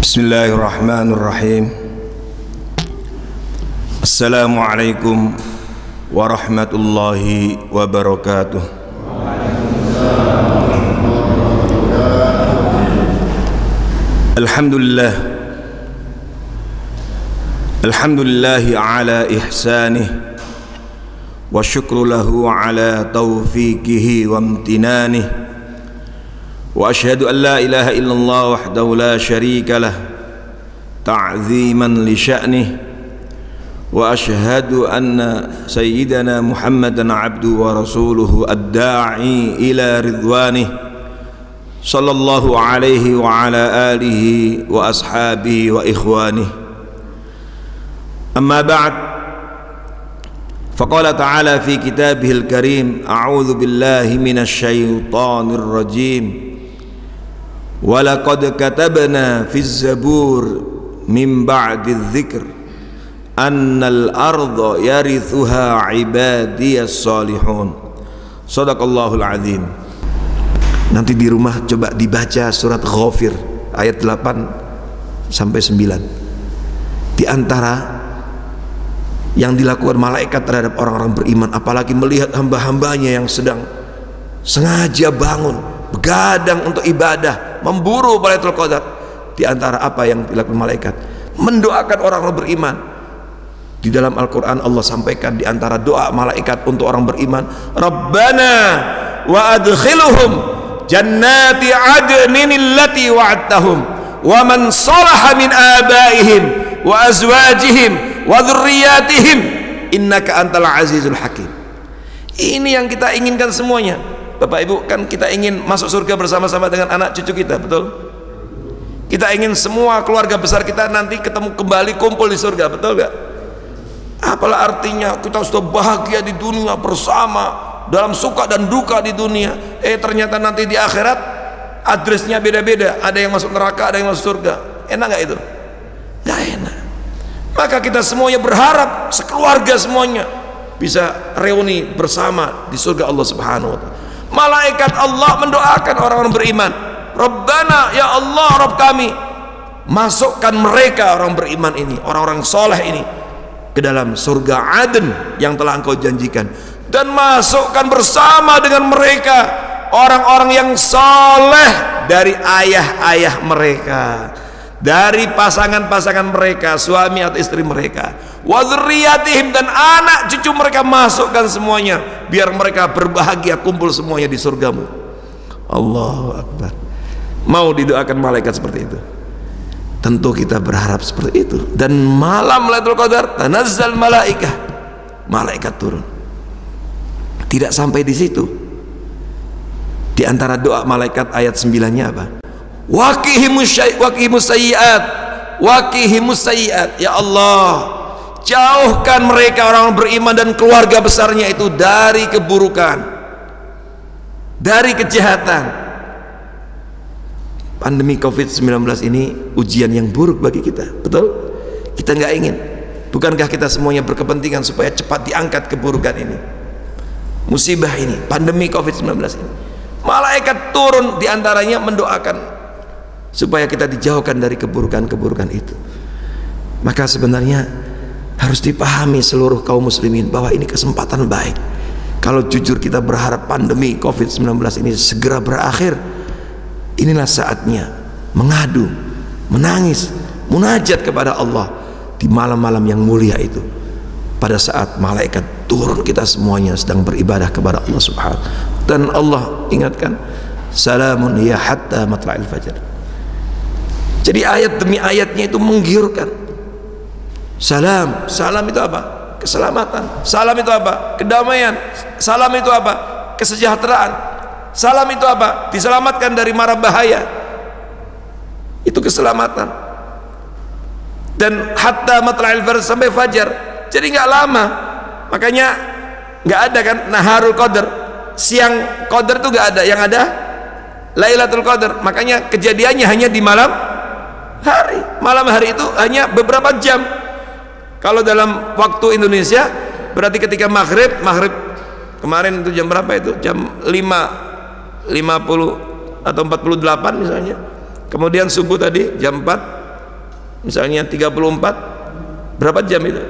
Bismillahirrahmanirrahim. Assalamualaikum warahmatullahi wabarakatuh. Alhamdulillah, alhamdulillahi ala ihsanih wa syukru lahu ala taufiqihi wa amtinanih. Wa asyhadu an la ilaha illallah wahdahu la syarika lah ta'ziman li sya'nih, wa asyhadu anna sayyidana Muhammadan abduhu wa rasuluhu ad-da'i ila ridwanih sallallahu alaihi wa ala alihi wa ashabihi wa ikhwanih. Amma ba'd, faqala ta'ala fi kitabihil karim, a'udzu billahi minasy syaithanir rajim. Walaqad katabna fiz zabur min ba'di dzikr annal arda yarithuha ibadiyas salihun. Shadaqallahul azim. Nanti di rumah coba dibaca surat Ghafir ayat 8 sampai 9. Di antara yang dilakukan malaikat terhadap orang-orang beriman, apalagi melihat hamba-hambanya yang sedang sengaja bangun, begadang untuk ibadah, memburu Lailatul Qadar, di antara apa yang dilakukan malaikat, mendoakan orang-orang beriman. Di dalam Al-Quran Allah sampaikan di antara doa malaikat untuk orang beriman, Rabbana wa adkhiluhum jannati adnin allati wa'adtahum wa man salaha min abaihim wa azwajihim wa dhurriyyatihim innaka antal azizul hakim. Ini yang kita inginkan semuanya. Bapak Ibu, kan kita ingin masuk surga bersama-sama dengan anak cucu kita, betul? Kita ingin semua keluarga besar kita nanti ketemu kembali, kumpul di surga, betul gak? Apalah artinya kita sudah bahagia di dunia bersama, dalam suka dan duka di dunia, ternyata nanti di akhirat addresnya beda-beda, ada yang masuk neraka, ada yang masuk surga. Enak gak itu? Gak enak. Maka kita semuanya berharap sekeluarga semuanya bisa reuni bersama di surga Allah Subhanahu wa ta'ala. Malaikat Allah mendoakan orang-orang beriman, Rabbana, ya Allah, Rabb kami, masukkan mereka orang beriman ini, orang-orang soleh ini ke dalam surga Aden yang telah Engkau janjikan, dan masukkan bersama dengan mereka orang-orang yang soleh dari ayah-ayah mereka, dari pasangan-pasangan mereka, suami atau istri mereka, wa dzurriyyatihim, dan anak cucu mereka, masukkan semuanya biar mereka berbahagia kumpul semuanya di surgamu. Allahu Akbar. Mau didoakan malaikat seperti itu? Tentu kita berharap seperti itu. Dan malam Lailatul Qadar tanazzal malaikah, malaikat turun. Tidak sampai di situ. Di antara doa malaikat ayat 9-nya apa? Waqihimus sayyi'at, waqihimus sayyi'at. Ya Allah, jauhkan mereka orang beriman dan keluarga besarnya itu dari keburukan, dari kejahatan. Pandemi COVID-19 ini ujian yang buruk bagi kita, betul? Kita nggak ingin. Bukankah kita semuanya berkepentingan supaya cepat diangkat keburukan ini, musibah ini, pandemi COVID-19 ini? Malaikat turun diantaranya mendoakan supaya kita dijauhkan dari keburukan-keburukan itu. Maka sebenarnya harus dipahami seluruh kaum muslimin bahwa ini kesempatan baik. Kalau jujur kita berharap pandemi COVID-19 ini segera berakhir, inilah saatnya mengadu, menangis, munajat kepada Allah di malam-malam yang mulia itu, pada saat malaikat turun kita semuanya sedang beribadah kepada Allah Subhanahu. Dan Allah ingatkan, salamun ya hatta matla'il fajar. Jadi ayat demi ayatnya itu menggiurkan. Salam, salam itu apa? Keselamatan. Salam itu apa? Kedamaian. Salam itu apa? Kesejahteraan. Salam itu apa? Diselamatkan dari mara bahaya. Itu keselamatan. Dan hatta matla'il fajar, sampai fajar. Jadi nggak lama. Makanya nggak ada kan Naharul Qadar, siang Qadar itu nggak ada. Yang ada Lailatul Qadar. Makanya kejadiannya hanya di malam hari. Malam hari itu hanya beberapa jam. Kalau dalam waktu Indonesia berarti ketika maghrib kemarin itu jam berapa itu? Jam 5.50 atau 48 misalnya. Kemudian subuh tadi jam 4 misalnya 34 berapa jam itu?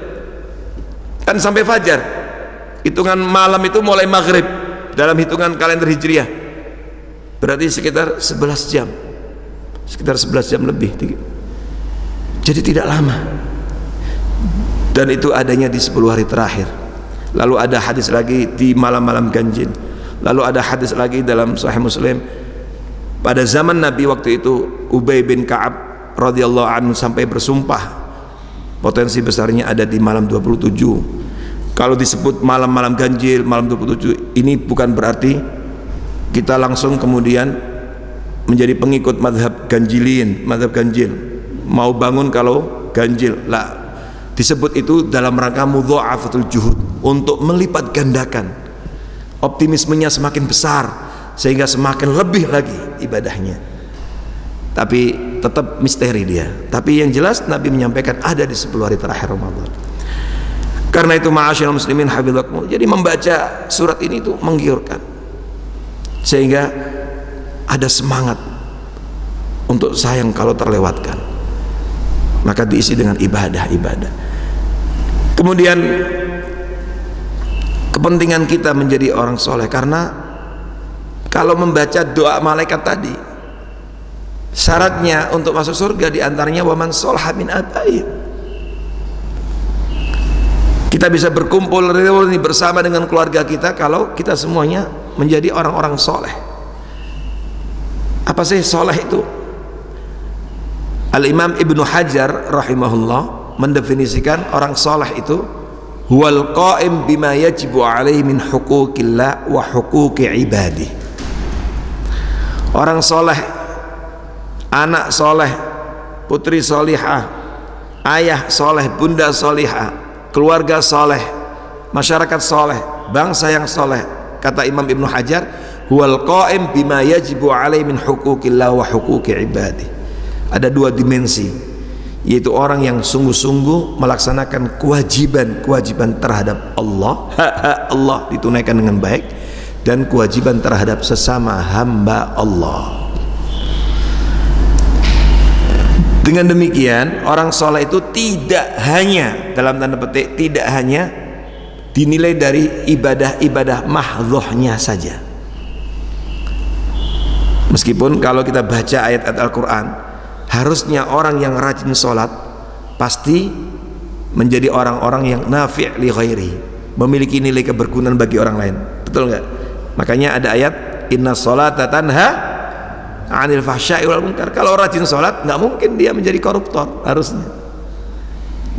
Kan sampai fajar. Hitungan malam itu mulai maghrib dalam hitungan kalender hijriah, berarti sekitar 11 jam, sekitar 11 jam lebih. Jadi tidak lama, dan itu adanya di 10 hari terakhir. Lalu ada hadis lagi di malam-malam ganjil. Lalu ada hadis lagi dalam Sahih Muslim, pada zaman Nabi waktu itu Ubay bin Ka'ab radhiyallahu anhu sampai bersumpah potensi besarnya ada di malam 27. Kalau disebut malam-malam ganjil, malam 27, ini bukan berarti kita langsung kemudian menjadi pengikut madhab ganjilin, madhab ganjil, mau bangun kalau ganjil lah. Disebut itu dalam rangka mudha'afatul juhud, untuk melipat gandakan optimismenya semakin besar sehingga semakin lebih lagi ibadahnya. Tapi tetap misteri dia. Tapi yang jelas Nabi menyampaikan ada di 10 hari terakhir Ramadan. Karena itu ma'asyiral muslimin hafizakumullah, jadi membaca surat ini itu menggiurkan sehingga ada semangat untuk sayang kalau terlewatkan, maka diisi dengan ibadah-ibadah. Kemudian kepentingan kita menjadi orang soleh, karena kalau membaca doa malaikat tadi, syaratnya untuk masuk surga diantaranya waman sholha min abaihim. Kita bisa berkumpul bersama dengan keluarga kita kalau kita semuanya menjadi orang-orang soleh. Apa sih soleh itu? Al-Imam Ibnu Hajar rahimahullah mendefinisikan orang soleh itu huwal qa'im bima yajibu alaihi min huquqillah wa huquqi ibadih. Orang soleh, anak soleh, putri solihah, ayah soleh, bunda solihah, keluarga soleh, masyarakat soleh, bangsa yang soleh. Kata Imam Ibnu Hajar, huwal qa'im bima yajibu alaihi min huquqillah wa huquqi ibadih. Ada dua dimensi, yaitu orang yang sungguh-sungguh melaksanakan kewajiban terhadap Allah, hak Allah ditunaikan dengan baik, dan kewajiban terhadap sesama hamba Allah. Dengan demikian orang soleh itu tidak hanya, dalam tanda petik, tidak hanya dinilai dari ibadah-ibadah mahdhohnya saja. Meskipun kalau kita baca ayat-ayat Al-Quran, harusnya orang yang rajin sholat pasti menjadi orang-orang yang nafi' li ghairi, memiliki nilai kebergunaan bagi orang lain. Betul nggak? Makanya ada ayat inna sholata tanha anil fahsya'i wal munkar. Kalau rajin sholat nggak mungkin dia menjadi koruptor, harusnya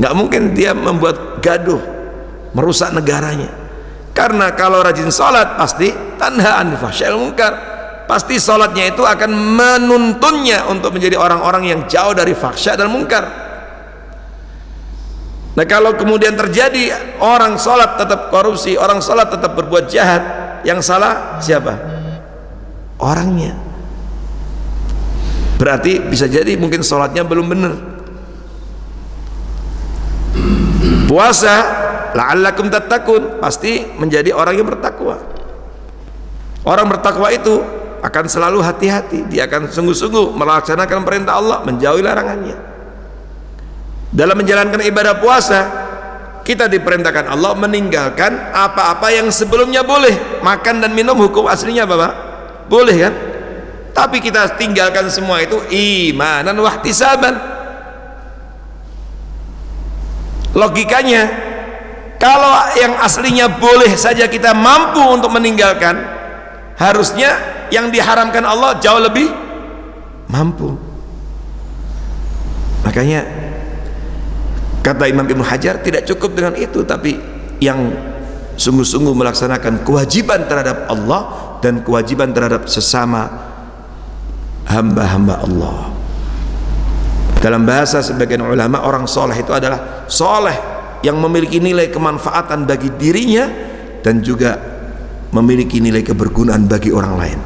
nggak mungkin dia membuat gaduh, merusak negaranya. Karena kalau rajin sholat pasti tanha anil fahsya'i wal munkar, pasti sholatnya itu akan menuntunnya untuk menjadi orang-orang yang jauh dari fahsya dan munkar. Nah kalau kemudian terjadi orang sholat tetap korupsi, orang sholat tetap berbuat jahat, yang salah siapa? Orangnya. Berarti bisa jadi mungkin sholatnya belum benar. Puasa la'allakum tattaqun, pasti menjadi orang yang bertakwa. Orang bertakwa itu akan selalu hati-hati, dia akan sungguh-sungguh melaksanakan perintah Allah, menjauhi larangannya. Dalam menjalankan ibadah puasa, kita diperintahkan Allah meninggalkan apa-apa yang sebelumnya boleh. Makan dan minum hukum aslinya apa Pak? Boleh kan? Tapi kita tinggalkan semua itu imanan wahtisaban. Logikanya, kalau yang aslinya boleh saja kita mampu untuk meninggalkan, harusnya yang diharamkan Allah jauh lebih mampu. Makanya kata Imam Ibnu Hajar, tidak cukup dengan itu, tapi yang sungguh-sungguh melaksanakan kewajiban terhadap Allah dan kewajiban terhadap sesama hamba-hamba Allah. Dalam bahasa sebagian ulama, orang soleh itu adalah soleh yang memiliki nilai kemanfaatan bagi dirinya dan juga memiliki nilai kebergunaan bagi orang lain,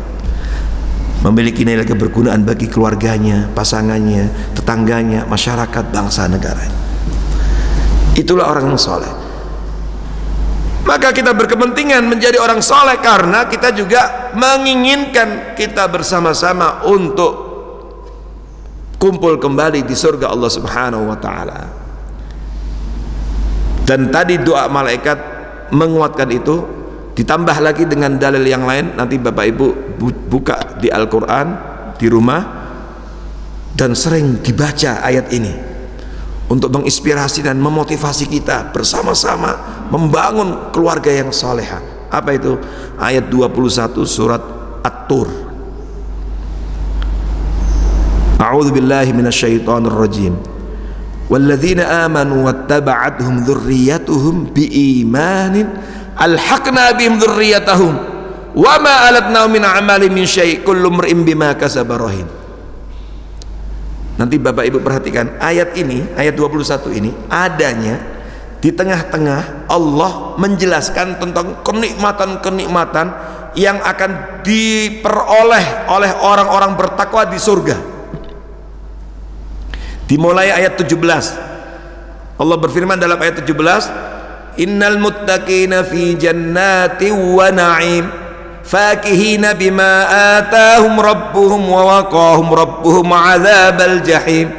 memiliki nilai kebergunaan bagi keluarganya, pasangannya, tetangganya, masyarakat, bangsa, negara. Itulah orang yang soleh. Maka kita berkepentingan menjadi orang soleh karena kita juga menginginkan kita bersama-sama untuk kumpul kembali di surga Allah Subhanahu wa taala. Dan tadi doa malaikat menguatkan itu, ditambah lagi dengan dalil yang lain. Nanti Bapak Ibu buka di Al-Quran di rumah dan sering dibaca ayat ini untuk menginspirasi dan memotivasi kita bersama-sama membangun keluarga yang salehah. Apa itu? Ayat 21 surat At-Tur. A'udzu billahi minasyaitonir rajim. Walladzina amanu wattaba'athum dzurriyyatuhum biimanin alhaqna bihim dzurriyyatahum wama alatna min a'mali min syai' kullu imrin bima kasaba rahin. Nanti Bapak Ibu perhatikan ayat ini, ayat 21 ini adanya di tengah-tengah Allah menjelaskan tentang kenikmatan-kenikmatan yang akan diperoleh oleh orang-orang bertakwa di surga. Dimulai ayat 17, Allah berfirman dalam ayat 17, innal muttaqina fi jannati wa na'im fakihina bima atahum rabbuhum wa waqahum rabbuhum adzabal jahim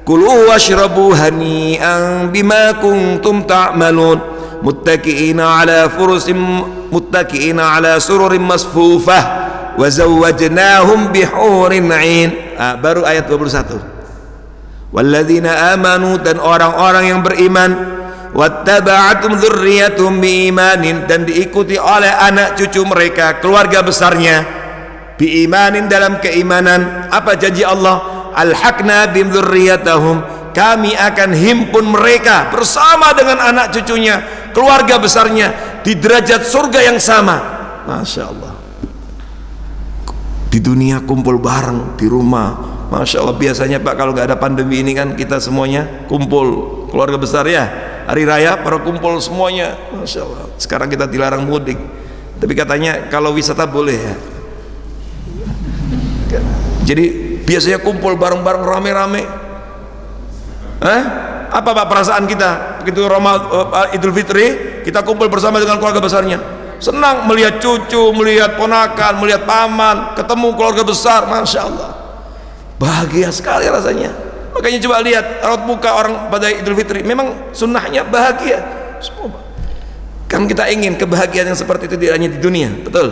kulu washrabu hani'an bima kuntum ta'malun muttaqiina ala furusin muttaqiina ala sururin masfufah wa zawwajnahum bihurin 'ain. Baru ayat 21. Walladzina amanu, dan orang-orang yang beriman, wattaba'atum dzurriyyatuhum biimanin, dan diikuti oleh anak cucu mereka, keluarga besarnya, biimanin dalam keimanan. Apa janji Allah? Alhaqna bihim dzurriyyatahum, kami akan himpun mereka bersama dengan anak cucunya, keluarga besarnya di derajat surga yang sama. Masya Allah. Di dunia kumpul bareng di rumah. Masya Allah, biasanya Pak kalau nggak ada pandemi ini kan kita semuanya kumpul keluarga besar ya, hari raya para kumpul semuanya. Masya Allah. Sekarang kita dilarang mudik, tapi katanya kalau wisata boleh ya. Jadi biasanya kumpul bareng-bareng rame-rame. Apa Pak perasaan kita begitu Idul Fitri kita kumpul bersama dengan keluarga besarnya? Senang melihat cucu, melihat ponakan, melihat paman, ketemu keluarga besar. Masya Allah, bahagia sekali rasanya. Makanya coba lihat raut muka orang pada Idul Fitri, memang sunnahnya bahagia semua. Kan kita ingin kebahagiaan yang seperti itu tidak hanya di dunia, betul?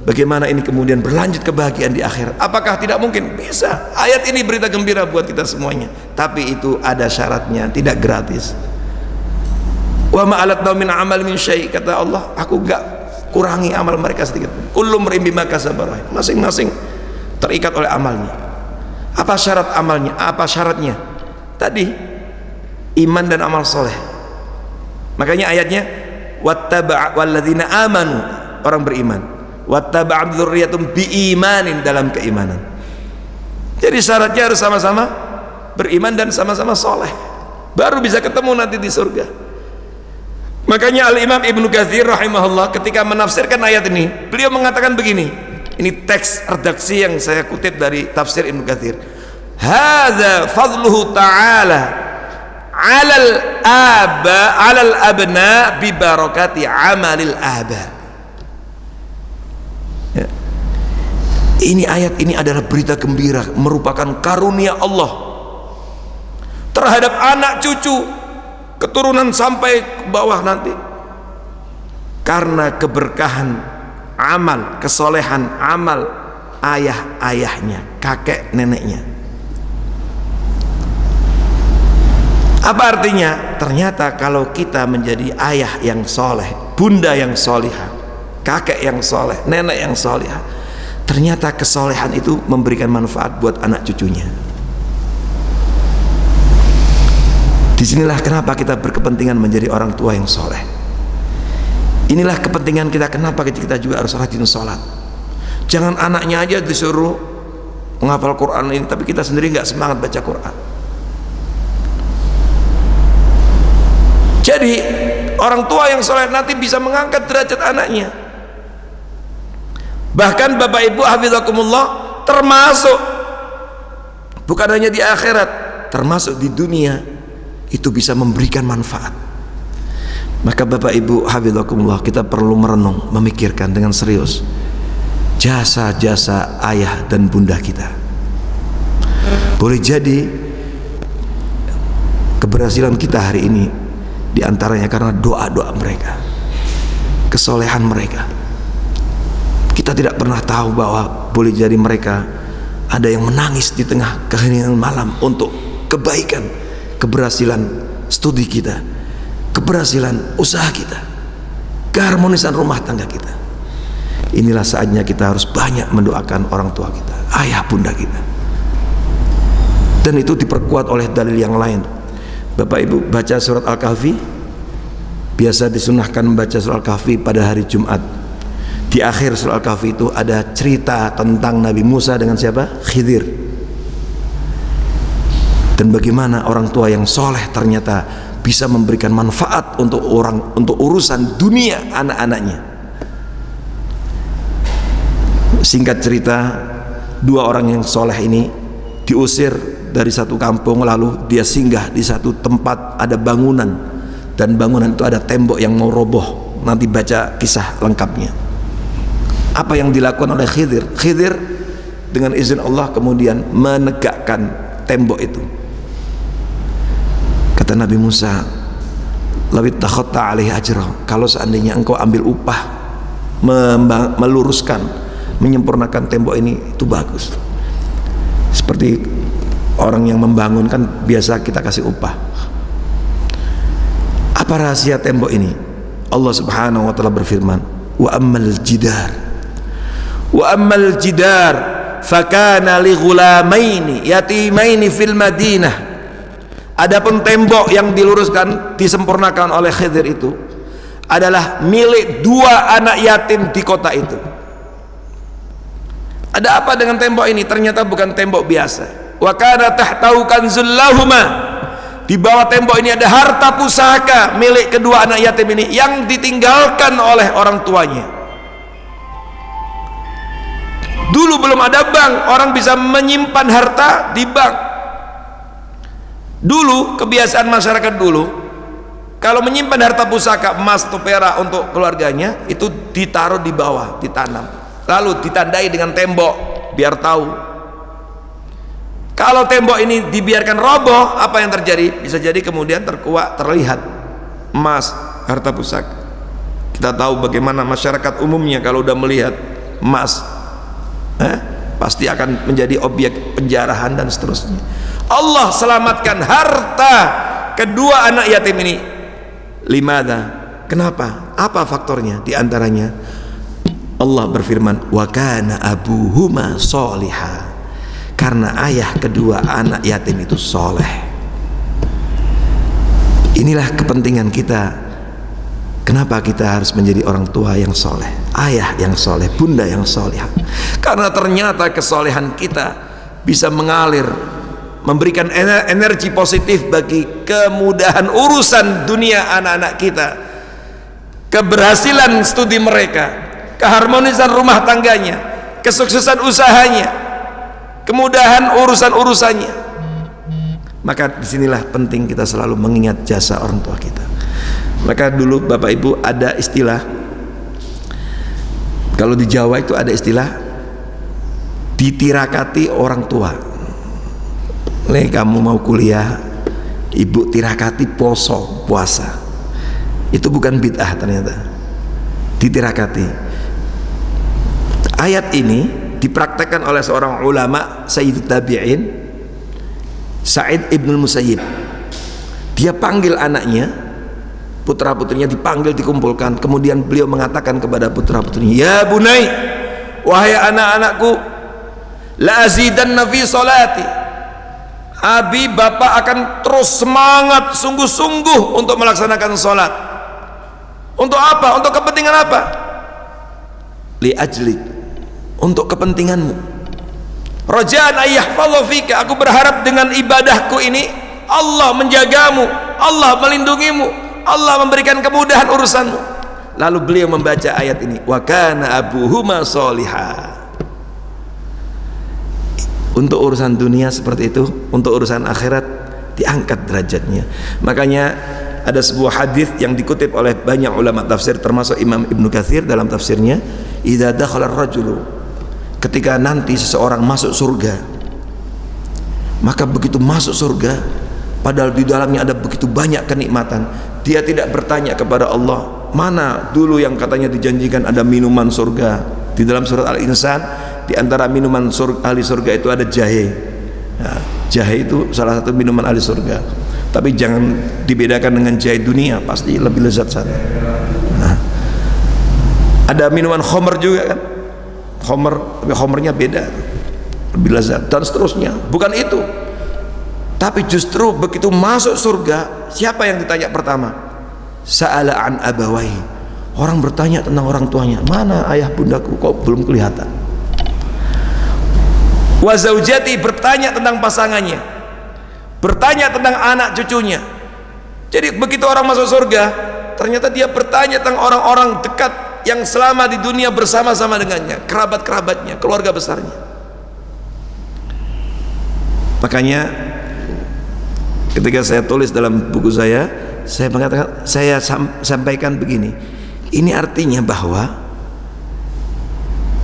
Bagaimana ini kemudian berlanjut kebahagiaan di akhirat? Apakah tidak mungkin? Bisa. Ayat ini berita gembira buat kita semuanya, tapi itu ada syaratnya, tidak gratis. Wa ma alatna min amal min syai', kata Allah, aku enggak kurangi amal mereka sedikit pun. Kullu imrin bima kasaba rahin, masing-masing terikat oleh amalnya. Apa syarat amalnya? Apa syaratnya? Tadi iman dan amal soleh. Makanya ayatnya wattaba'a walladzina amanu, orang beriman, wattaba'at dzurriyyatum biimanin, dalam keimanan. Jadi syaratnya harus sama-sama beriman dan sama-sama soleh, baru bisa ketemu nanti di surga. Makanya Al-Imam Ibnu Katsir rahimahullah ketika menafsirkan ayat ini, beliau mengatakan begini. Ini teks redaksi yang saya kutip dari tafsir Ibnu Katsir. Hadza fadluhu ta'ala 'alal abna bi barakati 'amalil aba. Ya. Ini ayat ini adalah berita gembira, merupakan karunia Allah terhadap anak cucu, keturunan sampai ke bawah nanti, karena keberkahan amal, kesolehan amal ayah-ayahnya, kakek neneknya. Apa artinya? Ternyata kalau kita menjadi ayah yang soleh, bunda yang solihah, kakek yang soleh, nenek yang solihah, ternyata kesolehan itu memberikan manfaat buat anak cucunya. Disinilah kenapa kita berkepentingan menjadi orang tua yang soleh. Inilah kepentingan kita, kenapa kita juga harus rajin sholat. Jangan anaknya aja disuruh menghafal Quran ini, tapi kita sendiri nggak semangat baca Quran. Jadi orang tua yang soleh nanti bisa mengangkat derajat anaknya. Bahkan Bapak Ibu hafizakumullah, termasuk bukan hanya di akhirat, termasuk di dunia itu bisa memberikan manfaat. Maka Bapak Ibu hafizakumullah, kita perlu merenung, memikirkan dengan serius jasa-jasa ayah dan bunda kita. Boleh jadi keberhasilan kita hari ini diantaranya karena doa-doa mereka, kesolehan mereka. Kita tidak pernah tahu bahwa boleh jadi mereka ada yang menangis di tengah keheningan malam untuk kebaikan, keberhasilan studi kita, keberhasilan usaha kita, keharmonisan rumah tangga kita. Inilah saatnya kita harus banyak mendoakan orang tua kita, ayah bunda kita. Dan itu diperkuat oleh dalil yang lain. Bapak Ibu baca surat Al-Kahfi, biasa disunahkan membaca surat Al-Kahfi pada hari Jumat. Di akhir surat Al-Kahfi itu ada cerita tentang Nabi Musa dengan siapa? Khidir. Dan bagaimana orang tua yang soleh ternyata bisa memberikan manfaat untuk urusan dunia anak-anaknya. Singkat cerita, dua orang yang soleh ini diusir dari satu kampung, lalu dia singgah di satu tempat ada bangunan, dan bangunan itu ada tembok yang mau roboh. Nanti baca kisah lengkapnya. Apa yang dilakukan oleh Khidir? Khidir dengan izin Allah kemudian menegakkan tembok itu. Kata Nabi Musa, lawit takhatta alaihi ajra, kalau seandainya engkau ambil upah meluruskan, menyempurnakan tembok ini, itu bagus. Seperti orang yang membangun kan biasa kita kasih upah. Apa rahasia tembok ini? Allah Subhanahu wa taala berfirman, wa ammal jidar fakana li ghulamaini yatimaini fil Madinah. Adapun tembok yang diluruskan, disempurnakan oleh Khidir itu adalah milik dua anak yatim di kota itu. Ada apa dengan tembok ini? Ternyata bukan tembok biasa. Wa kana tahtahu kanzul lahuma. Di bawah tembok ini ada harta pusaka milik kedua anak yatim ini yang ditinggalkan oleh orang tuanya. Dulu belum ada bank, orang bisa menyimpan harta di bank. Dulu kebiasaan masyarakat dulu, kalau menyimpan harta pusaka emas atau perak untuk keluarganya, itu ditaruh di bawah, ditanam, lalu ditandai dengan tembok biar tahu. Kalau tembok ini dibiarkan roboh, apa yang terjadi? Bisa jadi kemudian terlihat emas, harta pusaka. Kita tahu bagaimana masyarakat umumnya kalau udah melihat emas, pasti akan menjadi objek penjarahan dan seterusnya. Allah selamatkan harta kedua anak yatim ini. Limada? Kenapa? Apa faktornya? Di antaranya Allah berfirman, wa kana abuhuma sholiha, karena ayah kedua anak yatim itu soleh. Inilah kepentingan kita. Kenapa kita harus menjadi orang tua yang soleh, ayah yang soleh, bunda yang soleh? Karena ternyata kesolehan kita bisa mengalir, memberikan energi positif bagi kemudahan urusan dunia anak-anak kita, keberhasilan studi mereka, keharmonisan rumah tangganya, kesuksesan usahanya, kemudahan urusan-urusannya. Maka disinilah penting kita selalu mengingat jasa orang tua kita. Maka dulu Bapak Ibu ada istilah, kalau di Jawa itu ada istilah ditirakati orang tua. Nih kamu mau kuliah, ibu tirakati puasa. Itu bukan bid'ah ternyata, ditirakati. Ayat ini dipraktekkan oleh seorang ulama Sayyidut Tabi'in, Sa'id ibnul Musayyib. Dia panggil anaknya, putra-putrinya dipanggil, dikumpulkan, kemudian beliau mengatakan kepada putra-putrinya, ya bunai, wahai anak-anakku, la azidanna fi salati, abi bapak akan terus semangat sungguh-sungguh untuk melaksanakan salat. Untuk apa? Untuk kepentingan apa? Li ajlik, untuk kepentinganmu. Rajaan ayyahfadha fika, aku berharap dengan ibadahku ini Allah menjagamu, Allah melindungimu, Allah memberikan kemudahan urusanmu. Lalu beliau membaca ayat ini, wa kana abuhuma sholiha. Untuk urusan dunia seperti itu, untuk urusan akhirat diangkat derajatnya. Makanya ada sebuah hadis yang dikutip oleh banyak ulama tafsir, termasuk Imam Ibnu Katsir dalam tafsirnya, idza dakhala ar-rajulu, ketika nanti seseorang masuk surga, maka begitu masuk surga, padahal di dalamnya ada begitu banyak kenikmatan, dia tidak bertanya kepada Allah, mana dulu yang katanya dijanjikan ada minuman surga. Di dalam surat Al-Insan, di antara minuman ahli surga itu ada jahe. Nah, jahe itu salah satu minuman ahli surga, tapi jangan dibedakan dengan jahe dunia, pasti lebih lezat sana. Nah, ada minuman khomer juga kan, khomer, tapi khomernya beda, lebih lezat dan seterusnya. Bukan itu, tapi justru begitu masuk surga, siapa yang ditanya pertama? Sa'ala an abawai, orang bertanya tentang orang tuanya, mana ayah bundaku kok belum kelihatan. Wa zaujati, bertanya tentang pasangannya, bertanya tentang anak cucunya. Jadi begitu orang masuk surga, ternyata dia bertanya tentang orang-orang dekat yang selama di dunia bersama-sama dengannya, kerabat-kerabatnya, keluarga besarnya. Makanya ketika saya tulis dalam buku saya mengatakan, saya sampaikan begini, ini artinya bahwa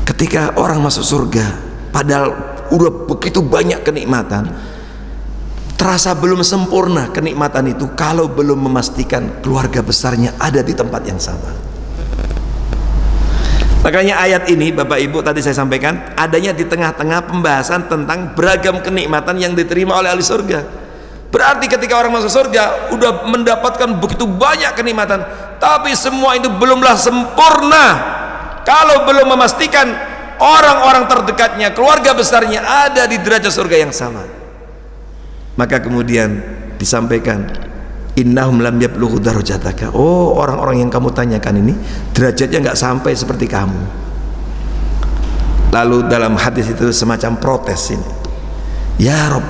ketika orang masuk surga, padahal udah begitu banyak kenikmatan, terasa belum sempurna kenikmatan itu kalau belum memastikan keluarga besarnya ada di tempat yang sama. Makanya ayat ini Bapak Ibu tadi saya sampaikan adanya di tengah-tengah pembahasan tentang beragam kenikmatan yang diterima oleh ahli surga. Berarti ketika orang masuk surga udah mendapatkan begitu banyak kenikmatan, tapi semua itu belumlah sempurna kalau belum memastikan orang-orang terdekatnya, keluarga besarnya ada di derajat surga yang sama. Maka kemudian disampaikan, innahum lam yablughu darajataka. Oh, orang-orang yang kamu tanyakan ini derajatnya nggak sampai seperti kamu. Lalu dalam hadis itu semacam protes ini, ya Rob,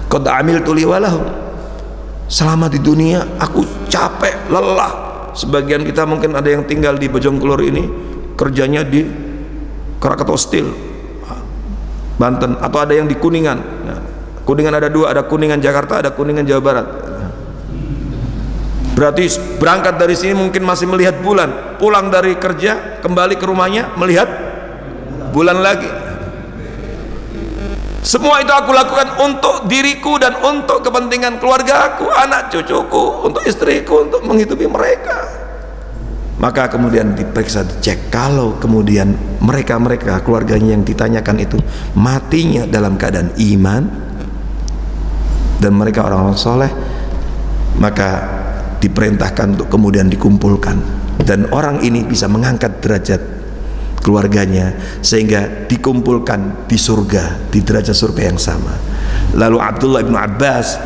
qad amiltu li walahum, selama di dunia aku capek, lelah. Sebagian kita mungkin ada yang tinggal di Bojongkulur ini kerjanya di Krakatau Steel Banten, atau ada yang di Kuningan. Kuningan ada dua, ada Kuningan Jakarta, ada Kuningan Jawa Barat. Berarti berangkat dari sini mungkin masih melihat bulan, pulang dari kerja kembali ke rumahnya melihat bulan lagi. Semua itu aku lakukan untuk diriku dan untuk kepentingan keluarga aku, anak cucuku, untuk istriku, untuk menghidupi mereka. Maka kemudian diperiksa, dicek, kalau kemudian mereka keluarganya yang ditanyakan itu matinya dalam keadaan iman dan mereka orang-orang soleh, maka diperintahkan untuk kemudian dikumpulkan, dan orang ini bisa mengangkat derajat keluarganya sehingga dikumpulkan di surga, di derajat surga yang sama. Lalu Abdullah bin Abbas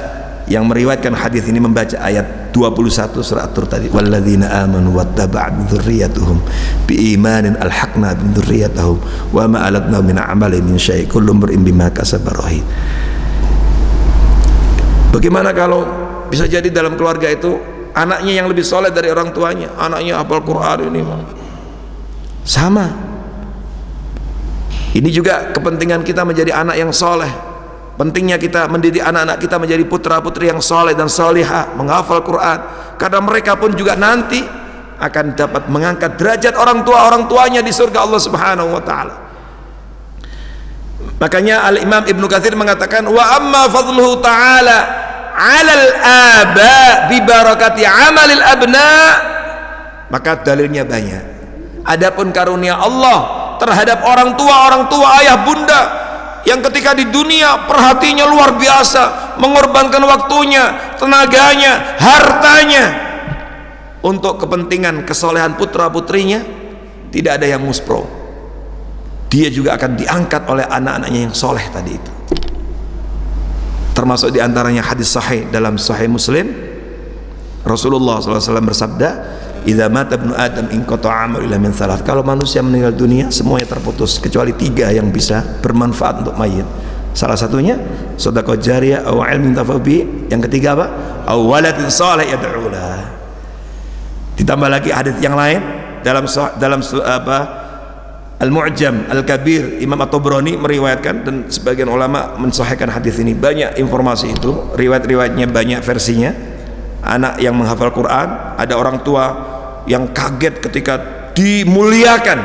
yang meriwayatkan hadis ini membaca ayat 21 surat At-Tur tadi, walladzina amanu wattaba'at dzurriyyatuhum biimanin alhaqna bi dzurriyyatihim wa ma alatna min a'mali min syai' kullu imrin bima kasaba rahin. Bagaimana kalau bisa jadi dalam keluarga itu anaknya yang lebih soleh dari orang tuanya, anaknya hafal Quran ini sama. Ini juga kepentingan kita menjadi anak yang soleh. Pentingnya kita mendidik anak-anak kita menjadi putra-putri yang soleh dan solihah, menghafal Quran, karena mereka pun juga nanti akan dapat mengangkat derajat orang tuanya di surga Allah Subhanahu wa taala. Makanya Al-Imam Ibnu Katsir mengatakan, wa amma fadluhu ta'ala 'alal aba bi barakati 'amalil abna, maka dalilnya banyak. Adapun karunia Allah terhadap orang tua ayah bunda yang ketika di dunia perhatiannya luar biasa, mengorbankan waktunya, tenaganya, hartanya untuk kepentingan kesolehan putra putrinya, tidak ada yang muspro. Dia juga akan diangkat oleh anak-anaknya yang soleh tadi itu. Termasuk diantaranya hadis sahih dalam Sahih Muslim, Rasulullah SAW bersabda, idza mata ibnu adam inqata'a amalu illa min thalath. Kalau manusia meninggal dunia semuanya terputus kecuali 3 yang bisa bermanfaat untuk mayit. Salah satunya sedekah jariyah aw ilmin tafabi, yang ketiga apa? Aw waladin salih yad'u lah. Ditambah lagi hadis yang lain dalam Al-Mu'jam Al-Kabir, Imam At-Tabrani meriwayatkan, dan sebagian ulama mensahihkan hadis ini. Banyak informasi itu, riwayat-riwayatnya banyak versinya. Anak yang menghafal Quran, ada orang tua yang kaget ketika dimuliakan,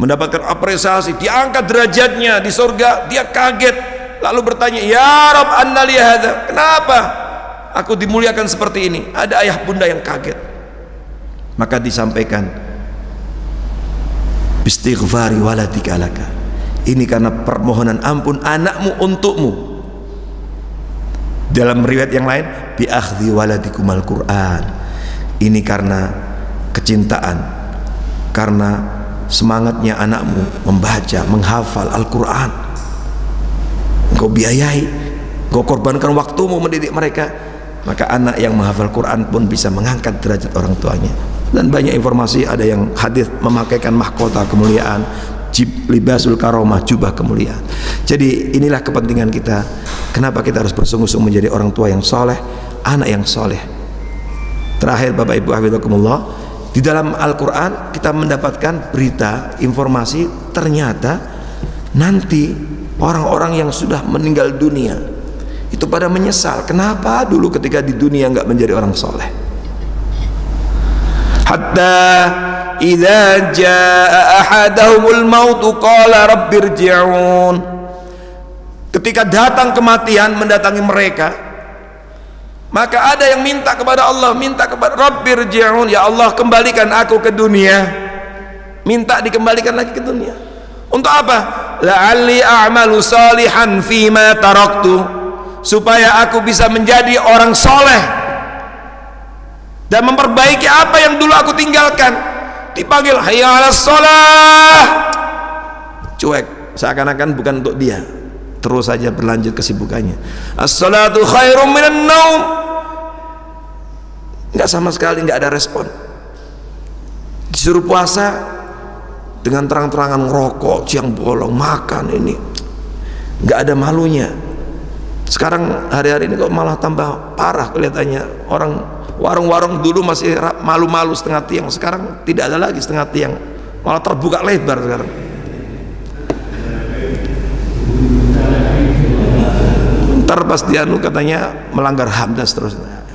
mendapatkan apresiasi, diangkat derajatnya di surga, dia kaget, lalu bertanya, "Ya Rabb, anna li hadza?" Kenapa aku dimuliakan seperti ini? Ada ayah bunda yang kaget. Maka disampaikan, "Bistighfari waladika laka." Ini karena permohonan ampun anakmu untukmu. Dalam riwayat yang lain, "Bi akhdhi waladikumal Qur'an." Ini karena kecintaan, karena semangatnya anakmu membaca, menghafal Al-Quran. Engkau biayai, engkau korbankan waktumu mendidik mereka, maka anak yang menghafal Quran pun bisa mengangkat derajat orang tuanya. Dan banyak informasi, ada yang hadis memakaikan mahkota kemuliaan, libasul karomah, jubah kemuliaan. Jadi inilah kepentingan kita. Kenapa kita harus bersungguh-sungguh menjadi orang tua yang soleh, anak yang soleh. Terakhir Bapak Ibu hafizakumullah, di dalam Al-Quran kita mendapatkan berita, informasi, ternyata nanti orang-orang yang sudah meninggal dunia itu pada menyesal, kenapa dulu ketika di dunia nggak menjadi orang soleh. Hatta idza jaa ahadahumul mautu qala rabbirji'un. Ketika datang kematian mendatangi mereka, maka ada yang minta kepada Allah, minta kepada rabbirji'un, ya Allah kembalikan aku ke dunia. Minta dikembalikan lagi ke dunia. Untuk apa? La'alli a'malu salihan fima taraktu, supaya aku bisa menjadi orang soleh dan memperbaiki apa yang dulu aku tinggalkan. Dipanggil hayya 'alas shalah, cuek, seakan-akan bukan untuk dia, terus saja berlanjut kesibukannya. As-salatu khairum minan naum, nggak sama sekali, nggak ada respon. Disuruh puasa dengan terang-terangan ngerokok, siang bolong, makan, ini nggak ada malunya. Sekarang hari-hari ini kok malah tambah parah kelihatannya. Orang warung-warung dulu masih malu-malu setengah tiang, sekarang tidak ada lagi setengah tiang, malah terbuka lebar sekarang. Ntar pas dianu katanya melanggar HAM dan seterusnya.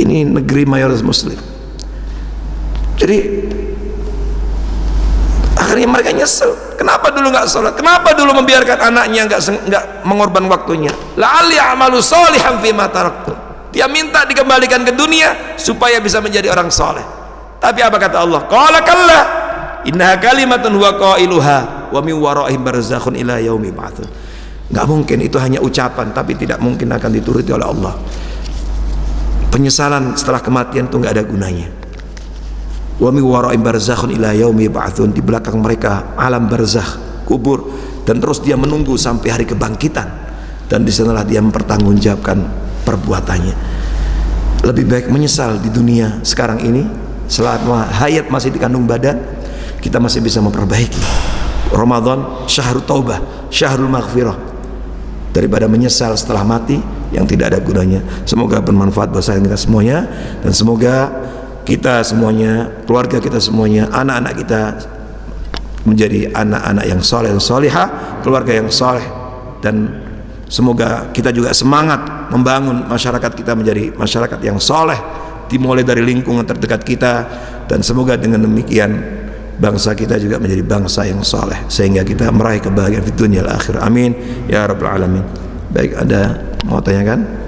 Ini negeri mayoritas muslim. Jadi akhirnya mereka nyesel, kenapa dulu nggak sholat, kenapa dulu membiarkan anaknya nggak mengorban waktunya. La'alli a'malu sholihan fima taraktu. Dia minta dikembalikan ke dunia supaya bisa menjadi orang soleh. Tapi apa kata Allah? Qala kalla innaha kalimatun huwa qailuha wa min waraihim barzakhun ila yaumi ba'tsun. Nggak mungkin, itu hanya ucapan, tapi tidak mungkin akan dituruti oleh Allah. Penyesalan setelah kematian itu nggak ada gunanya. Wa min waraihim barzakhun ila yaumi ba'tsun, di belakang mereka alam barzakh, kubur, dan terus dia menunggu sampai hari kebangkitan, dan di sanalah dia mempertanggungjawabkan perbuatannya. Lebih baik menyesal di dunia sekarang ini, selama hayat masih dikandung badan, kita masih bisa memperbaiki. Ramadan syahrul taubah, syahrul maghfirah, daripada menyesal setelah mati yang tidak ada gunanya. Semoga bermanfaat buat saya kita semuanya, dan semoga kita semuanya, keluarga kita semuanya, anak-anak kita menjadi anak-anak yang soleh dan solihah, keluarga yang soleh, dan semoga kita juga semangat membangun masyarakat kita menjadi masyarakat yang soleh, dimulai dari lingkungan terdekat kita, dan semoga dengan demikian bangsa kita juga menjadi bangsa yang soleh, sehingga kita meraih kebahagiaan di dunia dan akhir. Amin ya rabbal alamin. Baik, ada mau tanyakan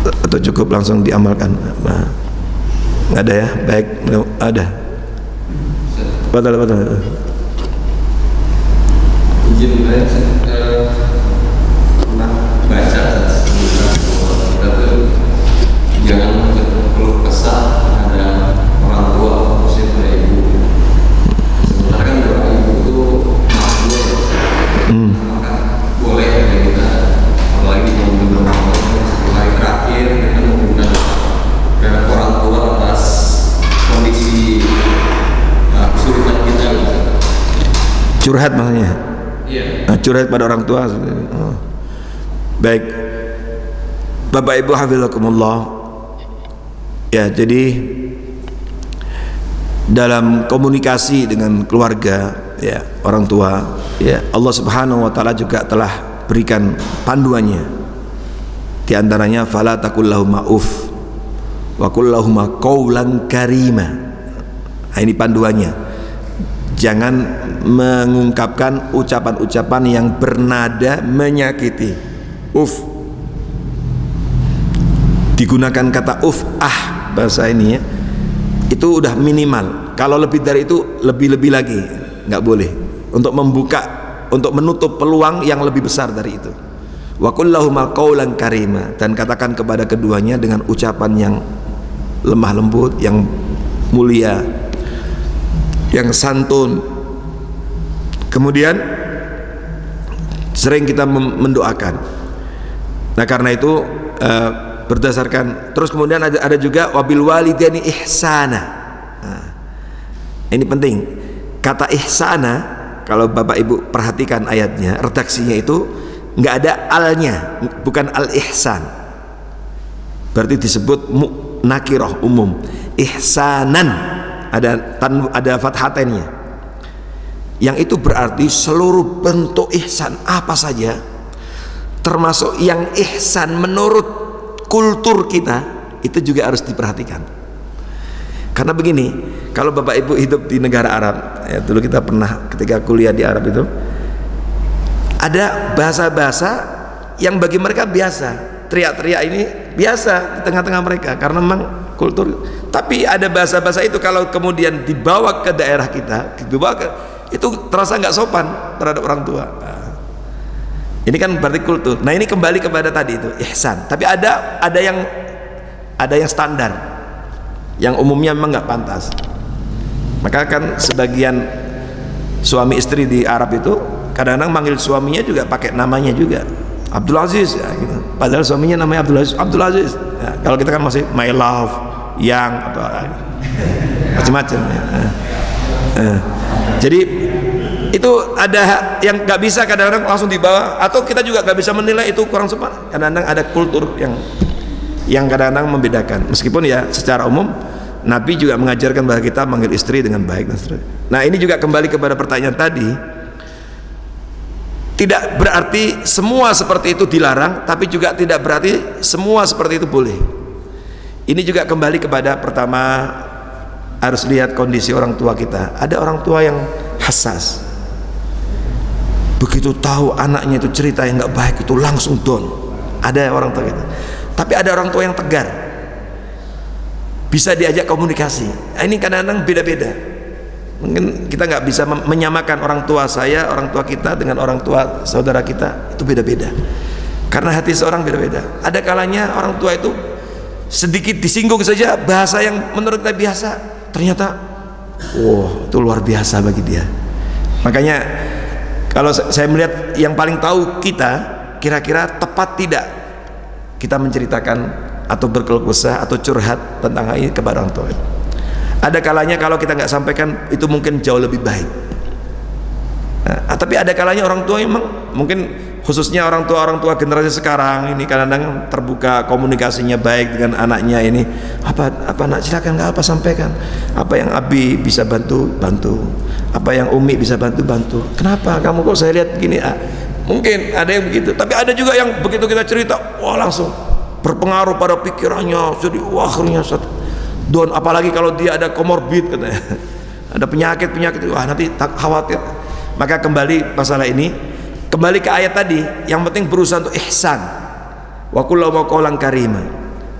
atau cukup langsung diamalkan? Nah, nggak ada ya? Baik, ada. Betul. Izin saya pernah baca jangan keluh kesah ada orang tua khususnya pada ibu. Sementara kan doa ibu itu makhluk, maka boleh ya kita, apalagi di momen hari terakhir kita menggunakan orang tua atas kondisi kesulitan kita. Curhat maksudnya? Iya. Curhat pada orang tua. Oh. Baik, Bapak Ibu hafizakumullah. Ya, jadi dalam komunikasi dengan keluarga, ya, orang tua, ya, Allah Subhanahu wa taala juga telah berikan panduannya. Di antaranya fala taqul lahum ma'uf wa qul lahum qawlan karima. Nah, ini panduannya. Jangan mengungkapkan ucapan-ucapan yang bernada menyakiti. Digunakan kata bahasa ini ya, itu udah minimal. Kalau lebih dari itu, lebih-lebih lagi nggak boleh, untuk membuka, untuk menutup peluang yang lebih besar dari itu. Wa qul lahuma qawlan karima, dan katakan kepada keduanya dengan ucapan yang lemah lembut, yang mulia, yang santun. Kemudian sering kita mendoakan. Nah karena itu berdasarkan, terus kemudian ada juga wabil walidaini ihsana. Nah, ini penting, kata ihsana kalau Bapak Ibu perhatikan ayatnya, redaksinya itu nggak ada alnya, bukan al-ihsan, berarti disebut nakirah umum. Ihsanan ada fathatennya, yang itu berarti seluruh bentuk ihsan apa saja, termasuk yang ihsan menurut kultur kita, itu juga harus diperhatikan. Karena begini, kalau Bapak Ibu hidup di negara Arab ya, dulu kita pernah ketika kuliah di Arab itu, ada bahasa-bahasa yang bagi mereka biasa, teriak-teriak ini biasa di tengah-tengah mereka karena memang kultur. Tapi ada bahasa-bahasa itu kalau kemudian dibawa ke daerah kita, itu terasa nggak sopan terhadap orang tua. Ini kan berarti kultur. Nah ini kembali kepada tadi itu ihsan. Tapi ada yang standar, yang umumnya memang nggak pantas. Maka kan sebagian suami istri di Arab itu kadang-kadang manggil suaminya juga pakai namanya juga, Abdul Aziz ya, gitu. Padahal suaminya namanya Abdul Aziz ya, kalau kita kan masih my love, yang atau macam-macam ya. Jadi itu ada yang nggak bisa kadang-kadang langsung dibawa, atau kita juga nggak bisa menilai itu kurang sopan. Kadang-kadang ada kultur yang kadang-kadang membedakan, meskipun ya secara umum Nabi juga mengajarkan bahwa kita manggil istri dengan baik. Nah ini juga kembali kepada pertanyaan tadi. Tidak berarti semua seperti itu dilarang, tapi juga tidak berarti semua seperti itu boleh. Ini juga kembali kepada pertama, harus lihat kondisi orang tua kita. Ada orang tua yang hassas, begitu tahu anaknya itu cerita yang nggak baik itu langsung down. Ada orang tua gitu. Tapi ada orang tua yang tegar, bisa diajak komunikasi. Nah, ini kadang-kadang beda-beda. Mungkin kita nggak bisa menyamakan orang tua saya, orang tua kita dengan orang tua saudara kita, itu beda-beda. Karena hati seorang beda-beda. Ada kalanya orang tua itu sedikit disinggung saja, bahasa yang menurut kita biasa, ternyata itu luar biasa bagi dia. Makanya kalau saya melihat yang paling tahu kita, kira-kira tepat tidak kita menceritakan atau berkeluh kesah atau curhat tentang hal ini kepada orang tua. Ada kalanya kalau kita nggak sampaikan itu mungkin jauh lebih baik. Nah, tapi ada kalanya orang tua memang mungkin, khususnya orang tua generasi sekarang ini kadang-kadang terbuka komunikasinya baik dengan anaknya ini. Apa nak, silakan, nggak apa, sampaikan apa yang Abi bisa bantu, apa yang Umi bisa bantu. Kenapa kamu kok saya lihat begini? Mungkin ada yang begitu, tapi ada juga yang begitu kita cerita, langsung berpengaruh pada pikirannya, jadi akhirnya don, apalagi kalau dia ada komorbid katanya, ada penyakit, nanti tak khawatir. Maka kembali masalah ini, kembali ke ayat tadi, yang penting berusaha untuk ihsan, wa qul lahum qawlan karima,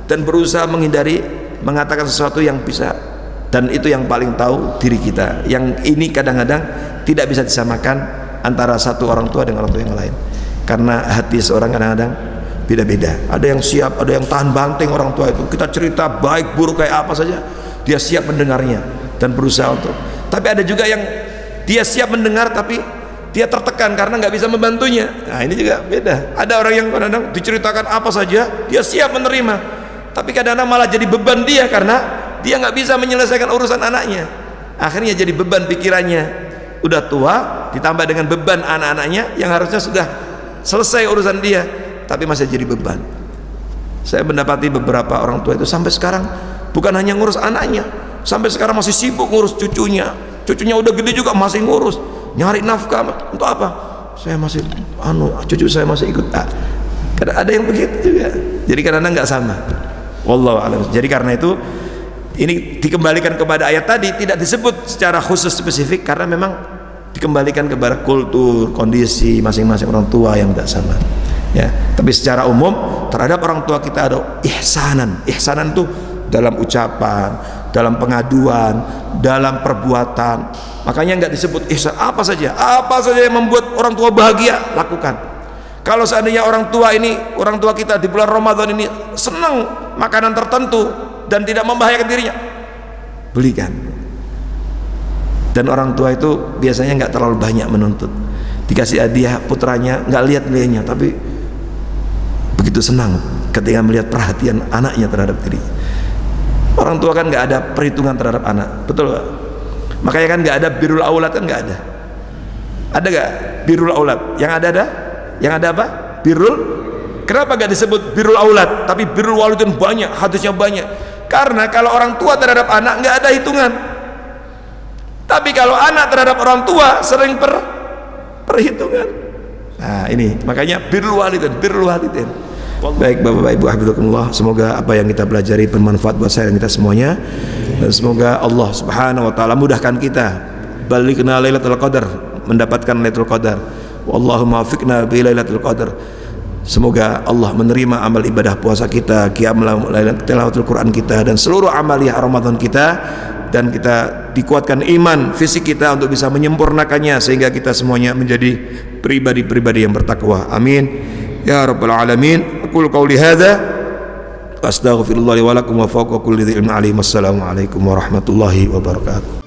dan berusaha menghindari mengatakan sesuatu yang bisa, dan itu yang paling tahu diri kita. Yang ini kadang-kadang tidak bisa disamakan antara satu orang tua dengan orang tua yang lain, karena hati seorang kadang-kadang beda-beda. Ada yang siap, ada yang tahan banting orang tua itu. Kita cerita baik buruk kayak apa saja, dia siap mendengarnya dan berusaha untuk. Tapi ada juga yang dia siap mendengar tapi dia tertekan karena nggak bisa membantunya. Nah ini juga beda. Ada orang yang kadang-kadang diceritakan apa saja dia siap menerima, tapi kadang-kadang malah jadi beban dia karena dia nggak bisa menyelesaikan urusan anaknya. Akhirnya jadi beban pikirannya. Udah tua ditambah dengan beban anak-anaknya yang harusnya sudah selesai urusan dia, tapi masih jadi beban. Saya mendapati beberapa orang tua itu sampai sekarang bukan hanya ngurus anaknya, sampai sekarang masih sibuk ngurus cucunya. Cucunya udah gede juga masih ngurus, nyari nafkah. Untuk apa? Saya masih cucu saya masih ikut. Karena ada yang begitu juga. Jadi kadang-kadang nggak sama. Wallahu a'lam. Jadi karena itu Ini dikembalikan kepada ayat tadi, tidak disebut secara khusus spesifik karena memang dikembalikan kepada kultur, kondisi masing-masing orang tua yang tidak sama. Ya, tapi secara umum terhadap orang tua kita ada ihsanan. Ihsanan itu dalam ucapan, dalam pengaduan, dalam perbuatan. Makanya nggak disebut ihsan, apa saja yang membuat orang tua bahagia lakukan. Kalau seandainya orang tua kita di bulan Ramadan ini senang makanan tertentu dan tidak membahayakan dirinya, belikan. Dan orang tua itu biasanya nggak terlalu banyak menuntut. Dikasih hadiah putranya, nggak lihat nilainya, tapi begitu senang ketika melihat perhatian anaknya terhadap diri. Orang tua kan nggak ada perhitungan terhadap anak, betul gak? Makanya kan nggak ada birrul aulad, kan nggak ada. Ada nggak birrul aulad? Yang ada apa? Birrul. Kenapa nggak disebut birrul aulad, tapi birrul walidain banyak, hadisnya banyak? Karena kalau orang tua terhadap anak nggak ada hitungan. Tapi kalau anak terhadap orang tua sering perhitungan. Nah ini makanya birrul walidain. Baik Bapak Ibu hafizakumullah, semoga apa yang kita pelajari bermanfaat buat saya dan kita semuanya, dan semoga Allah Subhanahu wa taala mudahkan kita balighna lailatul qadar, mendapatkan lailatul qadar. Wallahumma wafiqna bi lailatul qadar. Semoga Allah menerima amal ibadah puasa kita, qiyam tilawatul Quran kita, dan seluruh amaliyah Ramadan kita, dan kita dikuatkan iman fisik kita untuk bisa menyempurnakannya sehingga kita semuanya menjadi pribadi-pribadi yang bertakwa. Amin ya rabbal alamin. Aqulu qawli hadza astaghfirullah li wa lakum wa fawqa kulli dzil ilmin alim. Assalamu alaikum warahmatullahi wabarakatuh.